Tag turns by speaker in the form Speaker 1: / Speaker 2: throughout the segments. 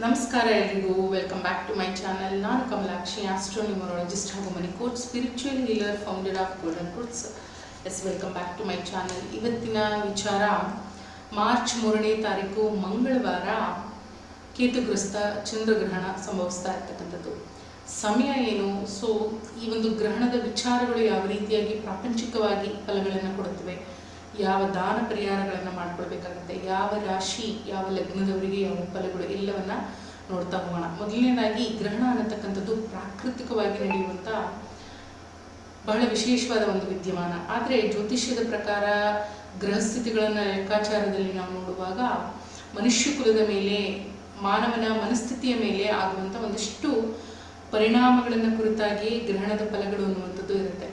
Speaker 1: ನಮಸ್ಕಾರ ಎಲ್ರಿಗೂ, welcome back to my channel. ನಾನು ಕಮಲಾಕ್ಷಿ, ಆಸ್ಟ್ರೋ ನ್ಯೂಮರಾಲಜಿಸ್ಟ್ ಹಾಗೂ money coach, spiritual healer, founder of Golden Roots. Welcome back to my channel. ಇವತ್ತಿನ ವಿಚಾರ March 3ನೇ ತಾರೀಕು ಮಂಗಳವಾರ ಕೇತುಗ್ರಸ್ತ ಚಂದ್ರಗ್ರಹಣ ಸಂಭವಿಸ್ತಾ ಇರ್ತಕ್ಕಂಥದ್ದು. ಸಮಯ ಏನು, ಸೊ ಈ ಒಂದು ಗ್ರಹಣದ ವಿಚಾರಗಳು ಯಾವ ರೀತಿಯಾಗಿ ಪ್ರಾಪಂಚಿಕವಾಗಿ ಫಲಗಳನ್ನು ಕೊಡುತ್ತವೆ, ಯಾವ ದಾನ ಪರಿಹಾರಗಳನ್ನು ಮಾಡ್ಕೊಳ್ಬೇಕಾಗುತ್ತೆ, ಯಾವ ರಾಶಿ ಯಾವ ಲಗ್ನದವರಿಗೆ ಯಾವ ಫಲಗಳು ಎಲ್ಲವನ್ನ ನೋಡ್ತಾ ಹೋಗೋಣ. ಮೊದಲನೇದಾಗಿ ಗ್ರಹಣ ಅನ್ನತಕ್ಕಂಥದ್ದು ಪ್ರಾಕೃತಿಕವಾಗಿ ನಡೆಯುವಂಥ ಬಹಳ ವಿಶೇಷವಾದ ಒಂದು ವಿದ್ಯಮಾನ. ಆದರೆ ಜ್ಯೋತಿಷ್ಯದ ಪ್ರಕಾರ ಗ್ರಹಸ್ಥಿತಿಗಳನ್ನು ಲೆಕ್ಕಾಚಾರದಲ್ಲಿ ನಾವು ನೋಡುವಾಗ ಮನುಷ್ಯ ಕುಲದ ಮೇಲೆ, ಮಾನವನ ಮನಸ್ಥಿತಿಯ ಮೇಲೆ ಆಗುವಂಥ ಒಂದಿಷ್ಟು ಪರಿಣಾಮಗಳನ್ನು ಕುರಿತಾಗಿ ಗ್ರಹಣದ ಫಲಗಳು ಅನ್ನುವಂಥದ್ದು ಇರುತ್ತೆ.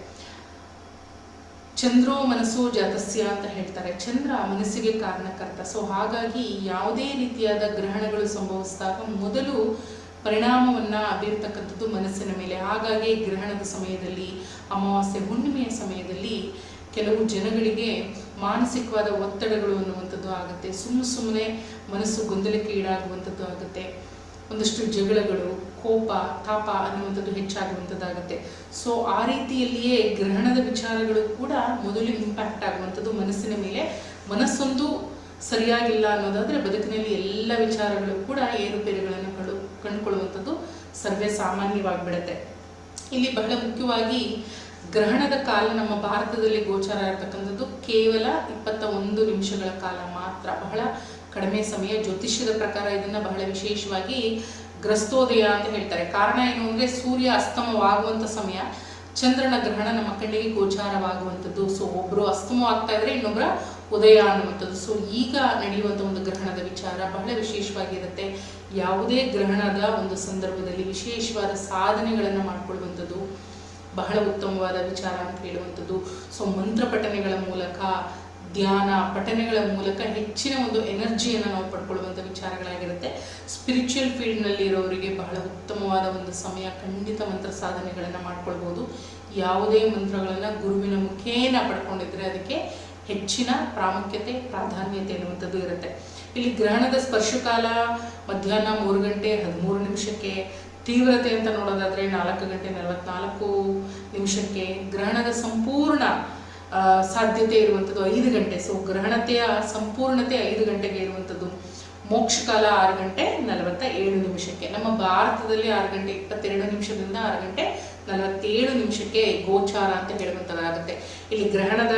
Speaker 1: ಚಂದ್ರೋ ಮನಸ್ಸೋ ಜಾತಸ್ಯ ಅಂತ ಹೇಳ್ತಾರೆ. ಚಂದ್ರ ಮನಸ್ಸಿಗೆ ಕಾರಣಕರ್ತ. ಸೊ ಹಾಗಾಗಿ ಯಾವುದೇ ರೀತಿಯಾದ ಗ್ರಹಣಗಳು ಸಂಭವಿಸಿದಾಗ ಮೊದಲು ಪರಿಣಾಮವನ್ನ ಬೀರ್ತಕ್ಕಂಥದ್ದು ಮನಸ್ಸಿನ ಮೇಲೆ. ಹಾಗಾಗಿ ಗ್ರಹಣದ ಸಮಯದಲ್ಲಿ, ಅಮಾವಾಸ್ಯೆ ಹುಣ್ಣಿಮೆಯ ಸಮಯದಲ್ಲಿ ಕೆಲವು ಜನಗಳಿಗೆ ಮಾನಸಿಕವಾದ ಒತ್ತಡಗಳು ಅನ್ನುವಂಥದ್ದು ಆಗುತ್ತೆ. ಸುಮ್ಮನೆ ಮನಸ್ಸು ಗೊಂದಲಕ್ಕೆ ಈಡಾಗುವಂಥದ್ದು ಆಗುತ್ತೆ. ಒಂದಷ್ಟು ಜಗಳಗಳು, ಕೋಪ, ತಾಪ ಅನ್ನುವಂಥದ್ದು ಹೆಚ್ಚಾಗುವಂಥದ್ದಾಗುತ್ತೆ. ಸೊ ಆ ರೀತಿಯಲ್ಲಿಯೇ ಗ್ರಹಣದ ವಿಚಾರಗಳು ಕೂಡ ಮೊದಲು ಇಂಪ್ಯಾಕ್ಟ್ ಆಗುವಂಥದ್ದು ಮನಸ್ಸಿನ ಮೇಲೆ. ಮನಸ್ಸೊಂದು ಸರಿಯಾಗಿಲ್ಲ ಅನ್ನೋದಾದರೆ ಬದುಕಿನಲ್ಲಿ ಎಲ್ಲ ವಿಚಾರಗಳು ಕೂಡ ಏರುಪೇರುಗಳನ್ನು ಕಂಡುಕೊಳ್ಳುವಂಥದ್ದು ಸರ್ವೇ ಸಾಮಾನ್ಯವಾಗಿಬಿಡುತ್ತೆ. ಇಲ್ಲಿ ಬಹಳ ಮುಖ್ಯವಾಗಿ ಗ್ರಹಣದ ಕಾಲ ನಮ್ಮ ಭಾರತದಲ್ಲಿ ಗೋಚಾರ ಇರತಕ್ಕಂಥದ್ದು ಕೇವಲ 21 ನಿಮಿಷಗಳ ಕಾಲ ಮಾತ್ರ, ಬಹಳ ಕಡಿಮೆ ಸಮಯ. ಜ್ಯೋತಿಷ್ಯದ ಪ್ರಕಾರ ಇದನ್ನ ಬಹಳ ವಿಶೇಷವಾಗಿ ಗ್ರಸ್ತೋದಯ ಅಂತ ಹೇಳ್ತಾರೆ. ಕಾರಣ ಏನು ಅಂದ್ರೆ ಸೂರ್ಯ ಅಸ್ತಮವಾಗುವಂತ ಸಮಯ, ಚಂದ್ರನ ಗ್ರಹಣ ನಮ್ಮ ಕಣ್ಣಿಗೆ ಗೋಚಾರವಾಗುವಂಥದ್ದು. ಸೊ ಒಬ್ರು ಅಸ್ತಮವಾಗ್ತಾ ಇದ್ರೆ ಇನ್ನೊಬ್ಬರ ಉದಯ ಅನ್ನುವಂಥದ್ದು. ಸೊ ಈಗ ನಡೆಯುವಂಥ ಒಂದು ಗ್ರಹಣದ ವಿಚಾರ ಬಹಳ ವಿಶೇಷವಾಗಿರುತ್ತೆ. ಯಾವುದೇ ಗ್ರಹಣದ ಒಂದು ಸಂದರ್ಭದಲ್ಲಿ ವಿಶೇಷವಾದ ಸಾಧನೆಗಳನ್ನು ಮಾಡಿಕೊಳ್ಳುವಂಥದ್ದು ಬಹಳ ಉತ್ತಮವಾದ ವಿಚಾರ ಅಂತ ಹೇಳುವಂಥದ್ದು. ಸೊ ಮಂತ್ರ ಪಠನೆಗಳ ಮೂಲಕ, ಧ್ಯಾನ ಪಠನೆಗಳ ಮೂಲಕ ಹೆಚ್ಚಿನ ಒಂದು ಎನರ್ಜಿಯನ್ನು ನಾವು ಪಡ್ಕೊಳ್ಳುವಂಥ ವಿಚಾರಗಳಾಗಿರುತ್ತೆ. ಸ್ಪಿರಿಚುವಲ್ ಫೀಲ್ಡ್ನಲ್ಲಿ ಇರೋರಿಗೆ ಬಹಳ ಉತ್ತಮವಾದ ಒಂದು ಸಮಯ. ಖಂಡಿತ ಮಂತ್ರ ಸಾಧನೆಗಳನ್ನು ಮಾಡ್ಕೊಳ್ಬೋದು. ಯಾವುದೇ ಮಂತ್ರಗಳನ್ನು ಗುರುವಿನ ಮುಖೇನ ಪಡ್ಕೊಂಡಿದ್ರೆ ಅದಕ್ಕೆ ಹೆಚ್ಚಿನ ಪ್ರಾಮುಖ್ಯತೆ, ಪ್ರಾಧಾನ್ಯತೆ ಅನ್ನುವಂಥದ್ದು ಇರುತ್ತೆ. ಇಲ್ಲಿ ಗ್ರಹಣದ ಸ್ಪರ್ಶಕಾಲ ಮಧ್ಯಾಹ್ನ 3 ಗಂಟೆ 13 ನಿಮಿಷಕ್ಕೆ, ತೀವ್ರತೆ ಅಂತ ನೋಡೋದಾದ್ರೆ 4 ಗಂಟೆ 44 ನಿಮಿಷಕ್ಕೆ, ಗ್ರಹಣದ ಸಂಪೂರ್ಣ ಸಾಧ್ಯತೆ ಇರುವಂಥದ್ದು 5 ಗಂಟೆ. ಸೊ ಗ್ರಹಣತೆಯ ಸಂಪೂರ್ಣತೆ 5 ಗಂಟೆಗೆ ಇರುವಂಥದ್ದು. ಮೋಕ್ಷಕಾಲ 6 ಗಂಟೆ 47 ನಿಮಿಷಕ್ಕೆ. ನಮ್ಮ ಭಾರತದಲ್ಲಿ 6 ಗಂಟೆ 22 ನಿಮಿಷದಿಂದ 6 ಗಂಟೆ 47 ನಿಮಿಷಕ್ಕೆ ಗೋಚಾರ ಅಂತ ಹೇಳುವಂಥದ್ದಾಗುತ್ತೆ. ಇಲ್ಲಿ ಗ್ರಹಣದ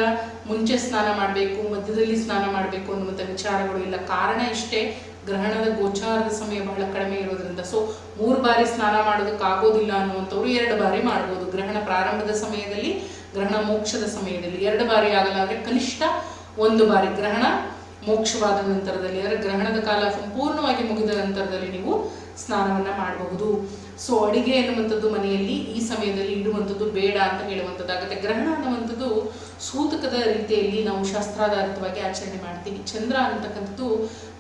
Speaker 1: ಮುಂಚೆ ಸ್ನಾನ ಮಾಡಬೇಕು, ಮಧ್ಯದಲ್ಲಿ ಸ್ನಾನ ಮಾಡಬೇಕು ಅನ್ನುವಂಥ ವಿಚಾರಗಳು ಇಲ್ಲ. ಕಾರಣ ಇಷ್ಟೇ, ಗ್ರಹಣದ ಗೋಚಾರದ ಸಮಯ ಬಹಳ ಕಡಿಮೆ ಇರೋದ್ರಿಂದ. ಸೊ 3 ಬಾರಿ ಸ್ನಾನ ಮಾಡೋದಕ್ಕಾಗೋದಿಲ್ಲ ಅನ್ನುವಂಥವ್ರು 2 ಬಾರಿ ಮಾಡ್ಬೋದು. ಗ್ರಹಣ ಪ್ರಾರಂಭದ ಸಮಯದಲ್ಲಿ, ಗ್ರಹಣ ಮೋಕ್ಷದ ಸಮಯದಲ್ಲಿ 2 ಬಾರಿ ಆಗಲ್ಲ ಅಂದ್ರೆ ಕನಿಷ್ಠ 1 ಬಾರಿ ಗ್ರಹಣ ಮೋಕ್ಷವಾದ ನಂತರದಲ್ಲಿ, ಅಂದರೆ ಗ್ರಹಣದ ಕಾಲ ಸಂಪೂರ್ಣವಾಗಿ ಮುಗಿದ ನಂತರದಲ್ಲಿ ನೀವು ಸ್ನಾನವನ್ನ ಮಾಡಬಹುದು. ಸೊ ಅಡಿಗೆ ಅನ್ನುವಂಥದ್ದು ಮನೆಯಲ್ಲಿ ಈ ಸಮಯದಲ್ಲಿ ಇಡುವಂಥದ್ದು ಬೇಡ ಅಂತ ಹೇಳುವಂಥದ್ದಾಗುತ್ತೆ. ಗ್ರಹಣ ಅನ್ನುವಂಥದ್ದು ಸೂತಕದ ರೀತಿಯಲ್ಲಿ ನಾವು ಶಾಸ್ತ್ರಾಧಾರಿತವಾಗಿ ಆಚರಣೆ ಮಾಡ್ತೀವಿ. ಚಂದ್ರ ಅಂತಕ್ಕಂಥದ್ದು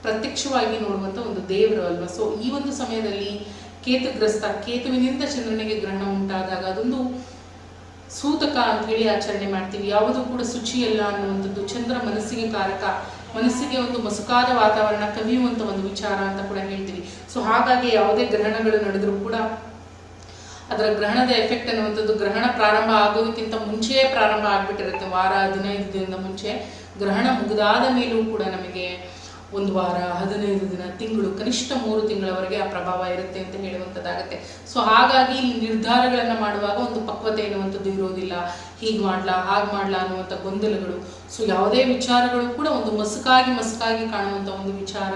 Speaker 1: ಪ್ರತ್ಯಕ್ಷವಾಗಿ ನೋಡುವಂಥ ಒಂದು ದೇವರು ಅಲ್ವಾ. ಸೊ ಈ ಒಂದು ಸಮಯದಲ್ಲಿ ಕೇತುಗ್ರಸ್ತ, ಕೇತುವಿನಿಂದ ಚಂದ್ರನಿಗೆ ಗ್ರಹಣ ಉಂಟಾದಾಗ ಅದೊಂದು ಸೂತಕ ಅಂತ ಹೇಳಿ ಆಚರಣೆ ಮಾಡ್ತೀವಿ. ಯಾವುದು ಕೂಡ ಶುಚಿಯಲ್ಲ ಅನ್ನುವಂಥದ್ದು. ಚಂದ್ರ ಮನಸ್ಸಿಗೆ ಕಾರಕ, ಮನಸ್ಸಿಗೆ ಒಂದು ಮಸುಕಾದ ವಾತಾವರಣ ಕವಿಯುವಂಥ ಒಂದು ವಿಚಾರ ಅಂತ ಕೂಡ ಹೇಳ್ತೀವಿ. ಸೊ ಹಾಗಾಗಿ ಯಾವುದೇ ಗ್ರಹಣಗಳು ನಡೆದರೂ ಕೂಡ ಅದರ ಗ್ರಹಣದ ಎಫೆಕ್ಟ್ ಅನ್ನುವಂಥದ್ದು ಗ್ರಹಣ ಪ್ರಾರಂಭ ಆಗೋದಕ್ಕಿಂತ ಮುಂಚೆಯೇ ಪ್ರಾರಂಭ ಆಗ್ಬಿಟ್ಟಿರುತ್ತೆ. ವಾರ 15 ದಿನದ ಮುಂಚೆ. ಗ್ರಹಣ ಮುಗಿದಾದ ಮೇಲೂ ಕೂಡ ನಮಗೆ 1 ವಾರ, 15 ದಿನ, ತಿಂಗಳು, ಕನಿಷ್ಠ 3 ತಿಂಗಳವರೆಗೆ ಆ ಪ್ರಭಾವ ಇರುತ್ತೆ ಅಂತ ಹೇಳುವಂಥದ್ದಾಗುತ್ತೆ. ಸೊ ಹಾಗಾಗಿ ಈ ನಿರ್ಧಾರಗಳನ್ನು ಮಾಡುವಾಗ ಒಂದು ಪಕ್ವತೆ ಎನ್ನುವಂಥದ್ದು ಇರೋದಿಲ್ಲ. ಹೀಗೆ ಮಾಡ್ಲಾ ಹಾಗೆ ಮಾಡ್ಲಾ ಅನ್ನುವಂಥ ಗೊಂದಲಗಳು. ಸೊ ಯಾವುದೇ ವಿಚಾರಗಳು ಕೂಡ ಒಂದು ಮಸುಕಾಗಿ ಕಾಣುವಂಥ ಒಂದು ವಿಚಾರ.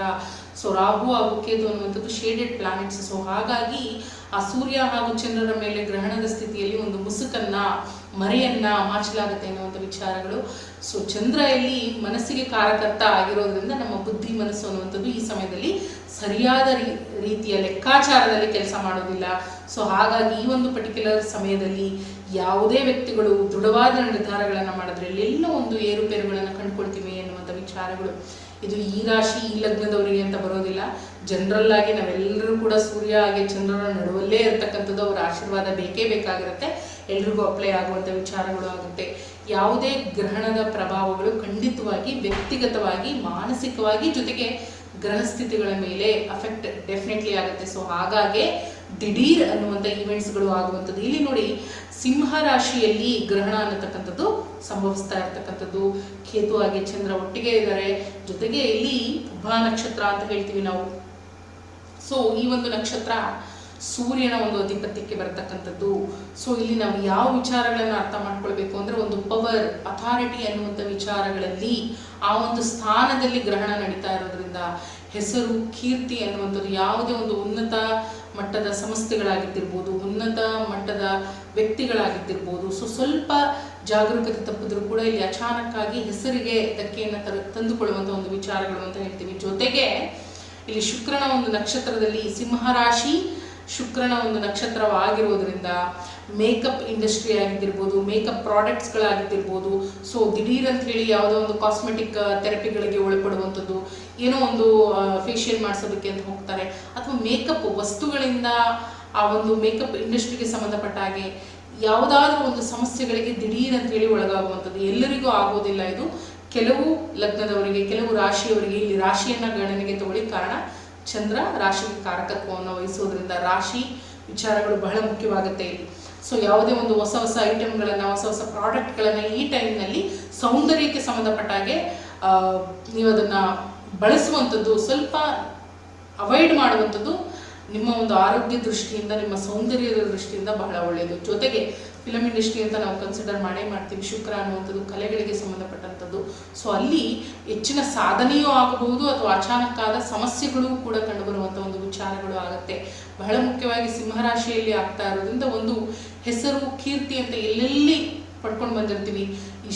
Speaker 1: ಸೊ ರಾಹು ಹಾಗೂ ಕೇತು ಅನ್ನುವಂಥದ್ದು ಶೇಡೆಡ್ ಪ್ಲಾನೆಟ್ಸ್. ಸೊ ಹಾಗಾಗಿ ಆ ಸೂರ್ಯ ಹಾಗೂ ಚಂದ್ರರ ಮೇಲೆ ಗ್ರಹಣದ ಸ್ಥಿತಿಯಲ್ಲಿ ಒಂದು ಮುಸುಕನ್ನ, ಮರೆಯನ್ನ ಮಾಚಲಾಗುತ್ತೆ ಅನ್ನುವಂಥ ವಿಚಾರಗಳು. ಸೊ ಚಂದ್ರ ಇಲ್ಲಿ ಮನಸ್ಸಿಗೆ ಕಾರಕರ್ತ ಆಗಿರೋದ್ರಿಂದ ನಮ್ಮ ಬುದ್ಧಿ, ಮನಸ್ಸು ಅನ್ನುವಂಥದ್ದು ಈ ಸಮಯದಲ್ಲಿ ಸರಿಯಾದ ರೀತಿಯ ಲೆಕ್ಕಾಚಾರದಲ್ಲಿ ಕೆಲಸ ಮಾಡೋದಿಲ್ಲ. ಸೊ ಹಾಗಾಗಿ ಈ ಒಂದು ಪರ್ಟಿಕ್ಯುಲರ್ ಸಮಯದಲ್ಲಿ ಯಾವುದೇ ವ್ಯಕ್ತಿಗಳು ದೃಢವಾದ ನಿರ್ಧಾರಗಳನ್ನು ಮಾಡಿದ್ರೆ ಎಲ್ಲ ಒಂದು ಏರುಪೇರುಗಳನ್ನು ಕಂಡುಕೊಳ್ತೀವಿ ಎನ್ನುವಂಥ ವಿಚಾರಗಳು. ಇದು ಈ ರಾಶಿ ಈ ಲಗ್ನದವರಿಗೆ ಅಂತ ಬರೋದಿಲ್ಲ. ಜನರಲ್ ಆಗಿ ನಾವೆಲ್ಲರೂ ಕೂಡ ಸೂರ್ಯ ಹಾಗೆ ಚಂದ್ರನ ನಡುವಲ್ಲೇ ಇರ್ತಕ್ಕಂಥದ್ದು, ಅವರ ಆಶೀರ್ವಾದ ಬೇಕೇ ಬೇಕಾಗಿರುತ್ತೆ. ಎಲ್ರಿಗೂ ಅಪ್ಲೈ ಆಗುವಂಥ ವಿಚಾರಗಳು ಆಗುತ್ತೆ. ಯಾವುದೇ ಗ್ರಹಣದ ಪ್ರಭಾವಗಳು ಖಂಡಿತವಾಗಿ ವ್ಯಕ್ತಿಗತವಾಗಿ, ಮಾನಸಿಕವಾಗಿ, ಜೊತೆಗೆ ಗ್ರಹಸ್ಥಿತಿಗಳ ಮೇಲೆ ಅಫೆಕ್ಟ್ ಡೆಫಿನೆಟ್ಲಿ ಆಗುತ್ತೆ. ಸೊ ಹಾಗಾಗಿ ದಿಢೀರ್ ಅನ್ನುವಂಥ ಈವೆಂಟ್ಸ್ಗಳು ಆಗುವಂಥದ್ದು. ಇಲ್ಲಿ ನೋಡಿ, ಸಿಂಹ ರಾಶಿಯಲ್ಲಿ ಗ್ರಹಣ ಅನ್ನತಕ್ಕಂಥದ್ದು ಸಂಭವಿಸ್ತಾ ಇರ್ತಕ್ಕಂಥದ್ದು. ಕೇತು ಹಾಗೆ ಚಂದ್ರ ಒಟ್ಟಿಗೆ ಇದ್ದಾರೆ. ಜೊತೆಗೆ ಇಲ್ಲಿ ಉಭಾ ನಕ್ಷತ್ರ ಅಂತ ಹೇಳ್ತೀವಿ ನಾವು. ಸೊ ಈ ಒಂದು ನಕ್ಷತ್ರ ಸೂರ್ಯನ ಒಂದು ಅಧಿಪತ್ಯಕ್ಕೆ ಬರತಕ್ಕಂಥದ್ದು. ಸೊ ಇಲ್ಲಿ ನಾವು ಯಾವ ವಿಚಾರಗಳನ್ನು ಅರ್ಥ ಮಾಡ್ಕೊಳ್ಬೇಕು ಅಂದ್ರೆ, ಒಂದು ಪವರ್, ಅಥಾರಿಟಿ ಅನ್ನುವಂಥ ವಿಚಾರಗಳಲ್ಲಿ ಆ ಒಂದು ಸ್ಥಾನದಲ್ಲಿ ಗ್ರಹಣ ನಡೀತಾ ಇರೋದ್ರಿಂದ ಹೆಸರು, ಕೀರ್ತಿ ಅನ್ನುವಂಥದ್ದು ಯಾವುದೇ ಒಂದು ಉನ್ನತ ಮಟ್ಟದ ಸಂಸ್ಥೆಗಳಾಗಿದ್ದಿರ್ಬೋದು, ಉನ್ನತ ಮಟ್ಟದ ವ್ಯಕ್ತಿಗಳಾಗಿದ್ದಿರ್ಬೋದು, ಸೊ ಸ್ವಲ್ಪ ಜಾಗರೂಕತೆ ತಪ್ಪಿದ್ರು ಕೂಡ ಇಲ್ಲಿ ಅಚಾನಕ್ಕಾಗಿ ಹೆಸರಿಗೆ ಧಕ್ಕೆಯನ್ನು ತಂದುಕೊಳ್ಳುವಂಥ ಒಂದು ವಿಚಾರಗಳು ಅಂತ ಹೇಳ್ತೀವಿ. ಜೊತೆಗೆ ಇಲ್ಲಿ ಶುಕ್ರನ ಒಂದು ನಕ್ಷತ್ರದಲ್ಲಿ, ಸಿಂಹರಾಶಿ ಶುಕ್ರನ ಒಂದು ನಕ್ಷತ್ರವಾಗಿರೋದ್ರಿಂದ ಮೇಕಪ್ ಇಂಡಸ್ಟ್ರಿ ಆಗಿದ್ದಿರ್ಬೋದು, ಮೇಕಪ್ ಪ್ರಾಡಕ್ಟ್ಸ್ಗಳಾಗಿದ್ದಿರ್ಬೋದು, ಸೊ ದಿಢೀರ್ ಅಂತ ಹೇಳಿ ಯಾವುದೋ ಒಂದು ಕಾಸ್ಮೆಟಿಕ್ ಥೆರಪಿಗಳಿಗೆ ಒಳಪಡುವಂಥದ್ದು, ಏನೋ ಒಂದು ಫೇಶಿಯಲ್ ಮಾಡಿಸೋದಕ್ಕೆ ಅಂತ ಹೋಗ್ತಾರೆ, ಅಥವಾ ಮೇಕಪ್ ವಸ್ತುಗಳಿಂದ ಆ ಒಂದು ಮೇಕಪ್ ಇಂಡಸ್ಟ್ರಿಗೆ ಸಂಬಂಧಪಟ್ಟ ಹಾಗೆ ಯಾವುದಾದ್ರೂ ಒಂದು ಸಮಸ್ಯೆಗಳಿಗೆ ದಿಢೀರ್ ಅಂತ ಹೇಳಿ ಒಳಗಾಗುವಂಥದ್ದು. ಎಲ್ಲರಿಗೂ ಆಗೋದಿಲ್ಲ ಇದು. ಕೆಲವು ಲಗ್ನದವರಿಗೆ, ಕೆಲವು ರಾಶಿಯವರಿಗೆ, ಇಲ್ಲಿ ರಾಶಿಯನ್ನ ಗಣನೆಗೆ ತಗೊಳ್ಳಿ. ಕಾರಣ ಚಂದ್ರ ರಾಶಿಗೆ ಕಾರಕತ್ವವನ್ನು ವಹಿಸೋದ್ರಿಂದ ರಾಶಿ ವಿಚಾರಗಳು ಬಹಳ ಮುಖ್ಯವಾಗುತ್ತೆ ಇಲ್ಲಿ. ಸೊ ಯಾವುದೇ ಒಂದು ಹೊಸ ಹೊಸ ಐಟಮ್ಗಳನ್ನು, ಹೊಸ ಹೊಸ ಪ್ರಾಡಕ್ಟ್ಗಳನ್ನು ಈ ಟೈಮ್ನಲ್ಲಿ ಸೌಂದರ್ಯಕ್ಕೆ ಸಂಬಂಧಪಟ್ಟ ಹಾಗೆ ನೀವು ಅದನ್ನು ಬಳಸುವಂಥದ್ದು, ಸ್ವಲ್ಪ ಅವಾಯ್ಡ್ ಮಾಡುವಂಥದ್ದು ನಿಮ್ಮ ಒಂದು ಆರೋಗ್ಯ ದೃಷ್ಟಿಯಿಂದ, ನಿಮ್ಮ ಸೌಂದರ್ಯದ ದೃಷ್ಟಿಯಿಂದ ಬಹಳ ಒಳ್ಳೆಯದು. ಜೊತೆಗೆ ಫಿಲಮ್ ಇಂಡಸ್ಟ್ರಿ ಅಂತ ನಾವು ಕನ್ಸಿಡರ್ ಮಾಡ್ತೀವಿ. ಶುಕ್ರ ಅನ್ನುವಂಥದ್ದು ಕಲೆಗಳಿಗೆ ಸಂಬಂಧಪಟ್ಟಂಥದ್ದು. ಸೊ ಅಲ್ಲಿ ಹೆಚ್ಚಿನ ಸಾಧನೆಯೂ ಆಗಬಹುದು, ಅಥವಾ ಅಚಾನಕ್ಕಾದ ಸಮಸ್ಯೆಗಳು ಕೂಡ ಕಂಡುಬರುವಂಥ ಒಂದು ವಿಚಾರಗಳು ಆಗುತ್ತೆ. ಬಹಳ ಮುಖ್ಯವಾಗಿ ಸಿಂಹರಾಶಿಯಲ್ಲಿ ಆಗ್ತಾ ಇರೋದ್ರಿಂದ ಒಂದು ಹೆಸರು, ಕೀರ್ತಿ ಅಂತ ಎಲ್ಲೆಲ್ಲಿ ಪಡ್ಕೊಂಡು ಬಂದಿರ್ತೀವಿ, ಈ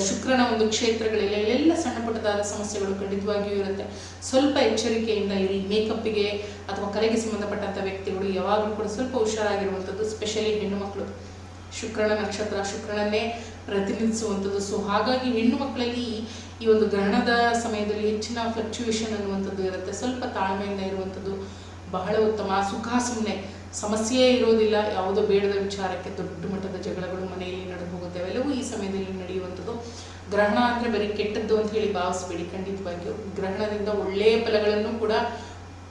Speaker 1: ಶುಕ್ರನ ಒಂದು ಕ್ಷೇತ್ರಗಳಲ್ಲಿ ಎಲ್ಲ ಸಣ್ಣ ಪುಟ್ಟದಾದ ಸಮಸ್ಯೆಗಳು ಖಂಡಿತವಾಗಿಯೂ ಇರುತ್ತೆ. ಸ್ವಲ್ಪ ಎಚ್ಚರಿಕೆಯಿಂದ ಇರಿ. ಮೇಕಪ್ಪಿಗೆ ಅಥವಾ ಕಲೆಗೆ ಸಂಬಂಧಪಟ್ಟಂಥ ವ್ಯಕ್ತಿಗಳು ಯಾವಾಗಲೂ ಕೂಡ ಸ್ವಲ್ಪ ಹುಷಾರಾಗಿರುವಂಥದ್ದು. ಸ್ಪೆಷಲಿ ಹೆಣ್ಣು ಮಕ್ಕಳು, ಶುಕ್ರನ ನಕ್ಷತ್ರ ಶುಕ್ರನನ್ನೇ ಪ್ರತಿನಿಧಿಸುವಂಥದ್ದು. ಸೊ ಹಾಗಾಗಿ ಹೆಣ್ಣು ಮಕ್ಕಳಲ್ಲಿ ಈ ಒಂದು ಗ್ರಹಣದ ಸಮಯದಲ್ಲಿ ಹೆಚ್ಚಿನ ಫ್ಲಕ್ಚುಯೇಷನ್ ಅನ್ನುವಂಥದ್ದು ಇರುತ್ತೆ. ಸ್ವಲ್ಪ ತಾಳ್ಮೆಯಿಂದ ಇರುವಂಥದ್ದು ಬಹಳ ಉತ್ತಮ. ಸುಖ ಸುಮ್ಮನೆ ಸಮಸ್ಯೆಯೇ ಇರೋದಿಲ್ಲ. ಯಾವುದೋ ಬೇಡದ ವಿಚಾರಕ್ಕೆ ದೊಡ್ಡ ಮಟ್ಟದ ಜಗಳಗಳು ಮನೆಯಲ್ಲಿ ನಡೆದು ಹೋಗುತ್ತೆ. ಅವೆಲ್ಲವೂ ಈ ಸಮಯದಲ್ಲಿ ನಡೆಯುವಂಥದ್ದು. ಗ್ರಹಣ ಅಂದರೆ ಬರೀ ಕೆಟ್ಟದ್ದು ಅಂತ ಹೇಳಿ ಭಾವಿಸ್ಬೇಡಿ. ಖಂಡಿತವಾಗಿಯೂ ಗ್ರಹಣದಿಂದ ಒಳ್ಳೆಯ ಫಲಗಳನ್ನು ಕೂಡ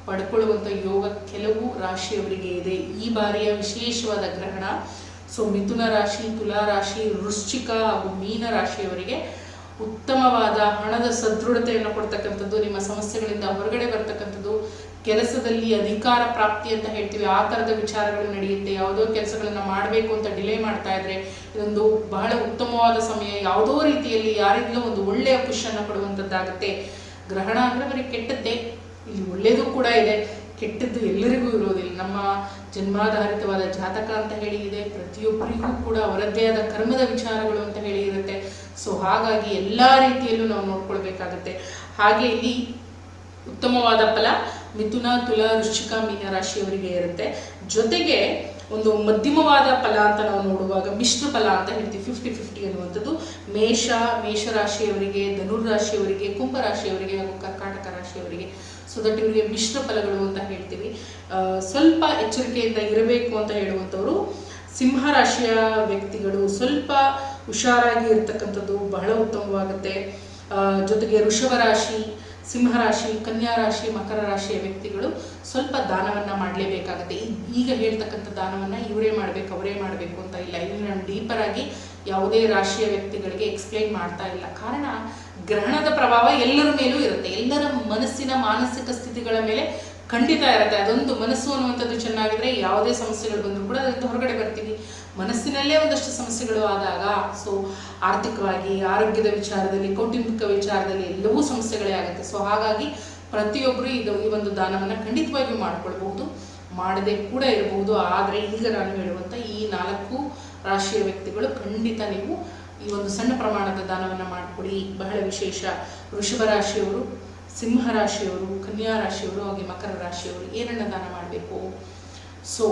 Speaker 1: ಪಡ್ಕೊಳ್ಳುವಂಥ ಯೋಗ ಕೆಲವು ರಾಶಿಯವರಿಗೆ ಇದೆ. ಈ ಬಾರಿಯ ವಿಶೇಷವಾದ ಗ್ರಹಣ ಸೊ ಮಿಥುನ ರಾಶಿ, ತುಲಾ ರಾಶಿ, ವೃಶ್ಚಿಕ ಹಾಗೂ ಮೀನ ರಾಶಿಯವರಿಗೆ ಉತ್ತಮವಾದ ಹಣದ ಸದೃಢತೆಯನ್ನು ಕೊಡ್ತಕ್ಕಂಥದ್ದು, ನಿಮ್ಮ ಸಮಸ್ಯೆಗಳಿಂದ ಹೊರಗಡೆ ಬರ್ತಕ್ಕಂಥದ್ದು, ಕೆಲಸದಲ್ಲಿ ಅಧಿಕಾರ ಪ್ರಾಪ್ತಿ ಅಂತ ಹೇಳ್ತೀವಿ, ಆ ಥರದ ವಿಚಾರಗಳು ನಡೆಯುತ್ತೆ. ಯಾವುದೋ ಕೆಲಸಗಳನ್ನು ಮಾಡಬೇಕು ಅಂತ ಡಿಲೇ ಮಾಡ್ತಾ ಇದ್ರೆ ಇದೊಂದು ಬಹಳ ಉತ್ತಮವಾದ ಸಮಯ. ಯಾವುದೋ ರೀತಿಯಲ್ಲಿ ಯಾರಿಂದಲೂ ಒಂದು ಒಳ್ಳೆಯ ಪುಷನ್ನು ಕೊಡುವಂಥದ್ದಾಗುತ್ತೆ. ಗ್ರಹಣ ಅಂದರೆ ಬರೀ ಕೆಟ್ಟದ್ದೇ, ಇಲ್ಲಿ ಒಳ್ಳೆಯದು ಕೂಡ ಇದೆ, ಕೆಟ್ಟದ್ದು ಎಲ್ಲರಿಗೂ ಇರೋದಿಲ್ಲ. ನಮ್ಮ ಜನ್ಮಾಧಾರಿತವಾದ ಜಾತಕ ಅಂತ ಹೇಳಿ ಇದೆ. ಪ್ರತಿಯೊಬ್ಬರಿಗೂ ಕೂಡ ಅವರದ್ದೇ ಆದ ಕರ್ಮದ ವಿಚಾರಗಳು ಅಂತ ಹೇಳಿ ಇರುತ್ತೆ. ಸೊ ಹಾಗಾಗಿ ಎಲ್ಲ ರೀತಿಯಲ್ಲೂ ನಾವು ನೋಡ್ಕೊಳ್ಬೇಕಾಗತ್ತೆ. ಹಾಗೆ ಇಲ್ಲಿ ಉತ್ತಮವಾದ ಫಲ ಮಿಥುನ, ತುಲಾ, ವೃಶ್ಚಿಕ, ಮೀನ ರಾಶಿಯವರಿಗೆ ಇರುತ್ತೆ. ಜೊತೆಗೆ ಒಂದು ಮಧ್ಯಮವಾದ ಫಲ ಅಂತ ನಾವು ನೋಡುವಾಗ ಮಿಶ್ರ ಫಲ ಅಂತ ಹೇಳ್ತೀವಿ. 50-50 ಅನ್ನುವಂಥದ್ದು ಮೇಷರಾಶಿಯವರಿಗೆ, ಧನುರಾಶಿಯವರಿಗೆ, ಕುಂಭರಾಶಿಯವರಿಗೆ ಹಾಗೂ ಕರ್ಕಾಟಕ ರಾಶಿಯವರಿಗೆ. ಸೊ ದಟ್ ಇವರಿಗೆ ಮಿಶ್ರ ಫಲಗಳು ಅಂತ ಹೇಳ್ತೀವಿ. ಸ್ವಲ್ಪ ಎಚ್ಚರಿಕೆಯಿಂದ ಇರಬೇಕು ಅಂತ ಹೇಳುವಂಥವ್ರು ಸಿಂಹರಾಶಿಯ ವ್ಯಕ್ತಿಗಳು. ಸ್ವಲ್ಪ ಹುಷಾರಾಗಿ ಇರತಕ್ಕಂಥದ್ದು ಬಹಳ ಉತ್ತಮವಾಗುತ್ತೆ. ಜೊತೆಗೆ ವೃಷಭ ರಾಶಿ, ಸಿಂಹರಾಶಿ, ಕನ್ಯಾ ರಾಶಿ, ಮಕರ ರಾಶಿಯ ವ್ಯಕ್ತಿಗಳು ಸ್ವಲ್ಪ ದಾನವನ್ನು ಮಾಡಲೇಬೇಕಾಗುತ್ತೆ. ಈಗ ಹೇಳ್ತಕ್ಕಂಥ ದಾನವನ್ನು ಇವರೇ ಮಾಡಬೇಕು, ಅವರೇ ಮಾಡಬೇಕು ಅಂತ ಇಲ್ಲ. ಇಲ್ಲಿ ನಾನು ಡೀಪರ್ ಆಗಿ ಯಾವುದೇ ರಾಶಿಯ ವ್ಯಕ್ತಿಗಳಿಗೆ ಎಕ್ಸ್ಪ್ಲೈನ್ ಮಾಡ್ತಾ ಇಲ್ಲ. ಕಾರಣ ಗ್ರಹಣದ ಪ್ರಭಾವ ಎಲ್ಲರ ಮೇಲೂ ಇರುತ್ತೆ. ಎಲ್ಲರ ಮನಸ್ಸಿನ ಮಾನಸಿಕ ಸ್ಥಿತಿಗಳ ಮೇಲೆ ಖಂಡಿತ ಇರುತ್ತೆ. ಅದೊಂದು ಮನಸ್ಸು ಅನ್ನುವಂಥದ್ದು ಚೆನ್ನಾಗಿದ್ರೆ ಯಾವುದೇ ಸಮಸ್ಯೆಗಳು ಬಂದರೂ ಕೂಡ ಅದರಿಂದ ಹೊರಗಡೆ ಬರ್ತೀವಿ. ಮನಸ್ಸಿನಲ್ಲೇ ಒಂದಷ್ಟು ಸಮಸ್ಯೆಗಳು ಆದಾಗ ಸೊ ಆರ್ಥಿಕವಾಗಿ, ಆರೋಗ್ಯದ ವಿಚಾರದಲ್ಲಿ, ಕೌಟುಂಬಿಕ ವಿಚಾರದಲ್ಲಿ ಎಲ್ಲವೂ ಸಮಸ್ಯೆಗಳೇ ಆಗುತ್ತೆ. ಸೊ ಹಾಗಾಗಿ ಪ್ರತಿಯೊಬ್ಬರು ಈ ಒಂದು ದಾನವನ್ನು ಖಂಡಿತವಾಗಿಯೂ ಮಾಡ್ಕೊಳ್ಬಹುದು, ಮಾಡದೆ ಕೂಡ ಇರಬಹುದು. ಆದರೆ ಈಗ ನಾನು ಹೇಳುವಂಥ ಈ 4 ರಾಶಿಯ ವ್ಯಕ್ತಿಗಳು ಖಂಡಿತ ನೀವು ಈ ಒಂದು ಸಣ್ಣ ಪ್ರಮಾಣದ ದಾನವನ್ನು ಮಾಡಿಕೊಡಿ. ಬಹಳ ವಿಶೇಷ. ವೃಷಭ ರಾಶಿಯವರು, ಸಿಂಹ ರಾಶಿಯವರು, ಕನ್ಯಾ ರಾಶಿಯವರು ಹಾಗೆ ಮಕರ ರಾಶಿಯವರು ಏನನ್ನ ದಾನ ಮಾಡಬೇಕು? ಸೊ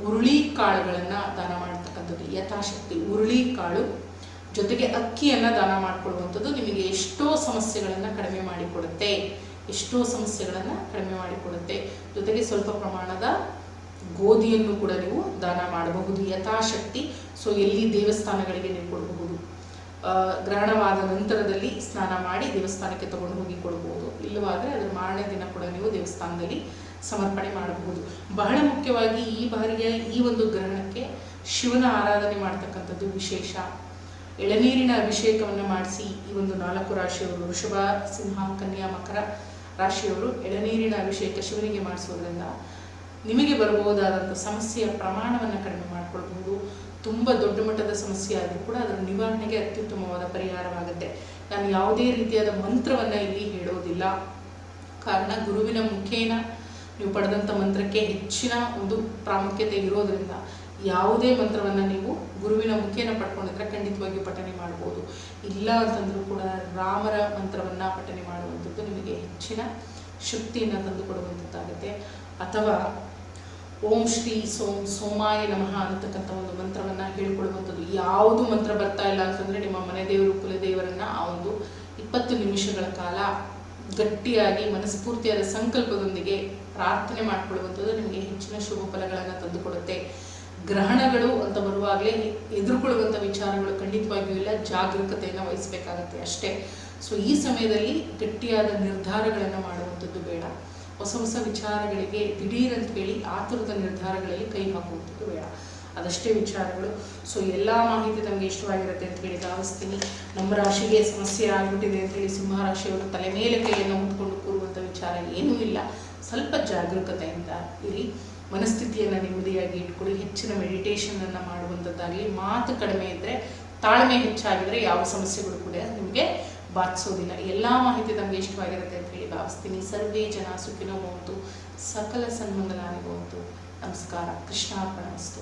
Speaker 1: ಹುರುಳಿ ಕಾಳುಗಳನ್ನು ದಾನ ಮಾಡ್ತಕ್ಕಂಥದ್ದು ಯಥಾಶಕ್ತಿ. ಹುರುಳಿ ಕಾಳು ಜೊತೆಗೆ ಅಕ್ಕಿಯನ್ನು ದಾನ ಮಾಡಿಕೊಳ್ಳುವಂಥದ್ದು ನಿಮಗೆ ಎಷ್ಟೋ ಸಮಸ್ಯೆಗಳನ್ನು ಕಡಿಮೆ ಮಾಡಿಕೊಡುತ್ತೆ. ಜೊತೆಗೆ ಸ್ವಲ್ಪ ಪ್ರಮಾಣದ ಗೋಧಿಯನ್ನು ಕೂಡ ನೀವು ದಾನ ಮಾಡಬಹುದು ಯಥಾಶಕ್ತಿ. ಸೊ ಎಲ್ಲಿ ದೇವಸ್ಥಾನಗಳಿಗೆ ನೀವು ಕೊಡಬಹುದು. ಗ್ರಹಣವಾದ ನಂತರದಲ್ಲಿ ಸ್ನಾನ ಮಾಡಿ ದೇವಸ್ಥಾನಕ್ಕೆ ತಗೊಂಡು ಹೋಗಿ ಕೊಡ್ಬೋದು. ಇಲ್ಲವಾದರೆ ಅದರ ಮಾರನೇ ದಿನ ಕೂಡ ನೀವು ದೇವಸ್ಥಾನದಲ್ಲಿ ಸಮರ್ಪಣೆ ಮಾಡಬಹುದು. ಬಹಳ ಮುಖ್ಯವಾಗಿ ಈ ಬಾರಿಯ ಈ ಒಂದು ಗ್ರಹಣಕ್ಕೆ ಶಿವನ ಆರಾಧನೆ ಮಾಡ್ತಕ್ಕಂಥದ್ದು ವಿಶೇಷ. ಎಳನೀರಿನ ಅಭಿಷೇಕವನ್ನು ಮಾಡಿಸಿ ಈ ಒಂದು 4 ರಾಶಿಯವರು, ವೃಷಭ, ಸಿಂಹ, ಕನ್ಯಾ, ಮಕರ ರಾಶಿಯವರು ಎಳನೀರಿನ ಅಭಿಷೇಕ ಶಿವನಿಗೆ ಮಾಡಿಸೋದ್ರಿಂದ ನಿಮಗೆ ಬರಬಹುದಾದಂಥ ಸಮಸ್ಯೆಯ ಪ್ರಮಾಣವನ್ನು ಕಡಿಮೆ ಮಾಡಿಕೊಳ್ಬಹುದು. ತುಂಬ ದೊಡ್ಡ ಮಟ್ಟದ ಸಮಸ್ಯೆ ಆದರೂ ಕೂಡ ಅದರ ನಿವಾರಣೆಗೆ ಅತ್ಯುತ್ತಮವಾದ ಪರಿಹಾರವಾಗುತ್ತೆ. ನಾನು ಯಾವುದೇ ರೀತಿಯಾದ ಮಂತ್ರವನ್ನು ಇಲ್ಲಿ ಹೇಳೋದಿಲ್ಲ, ಕಾರಣ ಗುರುವಿನ ಮುಖೇನ ನೀವು ಪಡೆದಂಥ ಮಂತ್ರಕ್ಕೆ ಹೆಚ್ಚಿನ ಒಂದು ಪ್ರಾಮುಖ್ಯತೆ ಇರೋದರಿಂದ ಯಾವುದೇ ಮಂತ್ರವನ್ನು ನೀವು ಗುರುವಿನ ಮುಖೇನ ಪಡ್ಕೊಂಡಿದ್ರೆ ಖಂಡಿತವಾಗಿಯೂ ಪಠನೆ ಮಾಡ್ಬೋದು. ಇಲ್ಲ ಅಂತಂದರೂ ಕೂಡ ರಾಮರ ಮಂತ್ರವನ್ನು ಪಠನೆ ಮಾಡುವಂಥದ್ದು ನಿಮಗೆ ಹೆಚ್ಚಿನ ಶಕ್ತಿಯನ್ನು ತಂದುಕೊಡುವಂಥದ್ದಾಗುತ್ತೆ. ಅಥವಾ ಓಂ ಶ್ರೀ ಸೋಮಾಯ ನಮಃ ಅಂತಕ್ಕಂಥ ಒಂದು ಮಂತ್ರವನ್ನು ಹೇಳಿಕೊಳ್ಳುವಂಥದ್ದು. ಯಾವುದು ಮಂತ್ರ ಬರ್ತಾ ಇಲ್ಲ ಅಂತಂದರೆ ನಿಮ್ಮ ಮನೆ ದೇವರು ಕುಲದೇವರನ್ನು ಆ ಒಂದು 20 ನಿಮಿಷಗಳ ಕಾಲ ಗಟ್ಟಿಯಾಗಿ ಮನಸ್ಫೂರ್ತಿಯಾದ ಸಂಕಲ್ಪದೊಂದಿಗೆ ಪ್ರಾರ್ಥನೆ ಮಾಡಿಕೊಳ್ಳುವಂಥದ್ದು ನಿಮಗೆ ಹೆಚ್ಚಿನ ಶುಭ ಫಲಗಳನ್ನು ತಂದುಕೊಡುತ್ತೆ. ಗ್ರಹಣಗಳು ಅಂತ ಬರುವಾಗಲೇ ಎದುರುಕೊಳ್ಳುವಂಥ ವಿಚಾರಗಳು ಖಂಡಿತವಾಗಿಯೂ ಇಲ್ಲ, ಜಾಗರೂಕತೆಯನ್ನು ವಹಿಸಬೇಕಾಗತ್ತೆ ಅಷ್ಟೇ. ಸೊ ಈ ಸಮಯದಲ್ಲಿ ಗಟ್ಟಿಯಾದ ನಿರ್ಧಾರಗಳನ್ನು ಮಾಡುವಂಥದ್ದು ಬೇಡ. ಹೊಸ ವಿಚಾರಗಳಿಗೆ ದಿಢೀರಂತ ಹೇಳಿ ಆತುರದ ನಿರ್ಧಾರಗಳಲ್ಲಿ ಕೈ ಹಾಕುವಂಥದ್ದು ಬೇಡ. ಅದಷ್ಟೇ ವಿಚಾರಗಳು. ಸೊ ಎಲ್ಲ ಮಾಹಿತಿ ನಮಗೆ ಇಷ್ಟವಾಗಿರುತ್ತೆ ಅಂತ ಹೇಳಿ ಭಾವಿಸ್ತೀನಿ. ನಮ್ಮ ರಾಶಿಗೆ ಸಮಸ್ಯೆ ಆಗಿಬಿಟ್ಟಿದೆ ಅಂತ ಹೇಳಿ ಸಿಂಹ ರಾಶಿಯವರು ತಲೆ ಮೇಲೆ ಕೈಯನ್ನು ಹೊತ್ಕೊಂಡು ಕೂರುವಂಥ ವಿಚಾರ ಏನೂ ಇಲ್ಲ. ಸ್ವಲ್ಪ ಜಾಗರೂಕತೆಯಿಂದ ಇರಿ, ಮನಸ್ಥಿತಿಯನ್ನು ನೆಮ್ಮದಿಯಾಗಿ ಇಟ್ಕೊಳ್ಳಿ. ಹೆಚ್ಚಿನ ಮೆಡಿಟೇಷನನ್ನು ಮಾಡುವಂಥದ್ದಾಗಲಿ, ಮಾತು ಕಡಿಮೆ ಇದ್ದರೆ, ತಾಳ್ಮೆ ಹೆಚ್ಚಾಗಿದ್ದರೆ ಯಾವ ಸಮಸ್ಯೆಗಳು ಕೂಡ ನಿಮಗೆ ಬಾಧಿಸೋದಿಲ್ಲ. ಎಲ್ಲ ಮಾಹಿತಿ ನಮಗೆ ಇಷ್ಟವಾಗಿರುತ್ತೆ ಅಂತ ಹೇಳಿ ಭಾವಿಸ್ತೀನಿ. ಸರ್ವೇ ಜನ ಸುಖಿನೋ ಭವಂತು, ಸಕಲ ಸನ್ಮಂಗಲಾನಿ ಭವಂತು. ನಮಸ್ಕಾರ. ಕೃಷ್ಣಾರ್ಪಣಮಸ್ತು.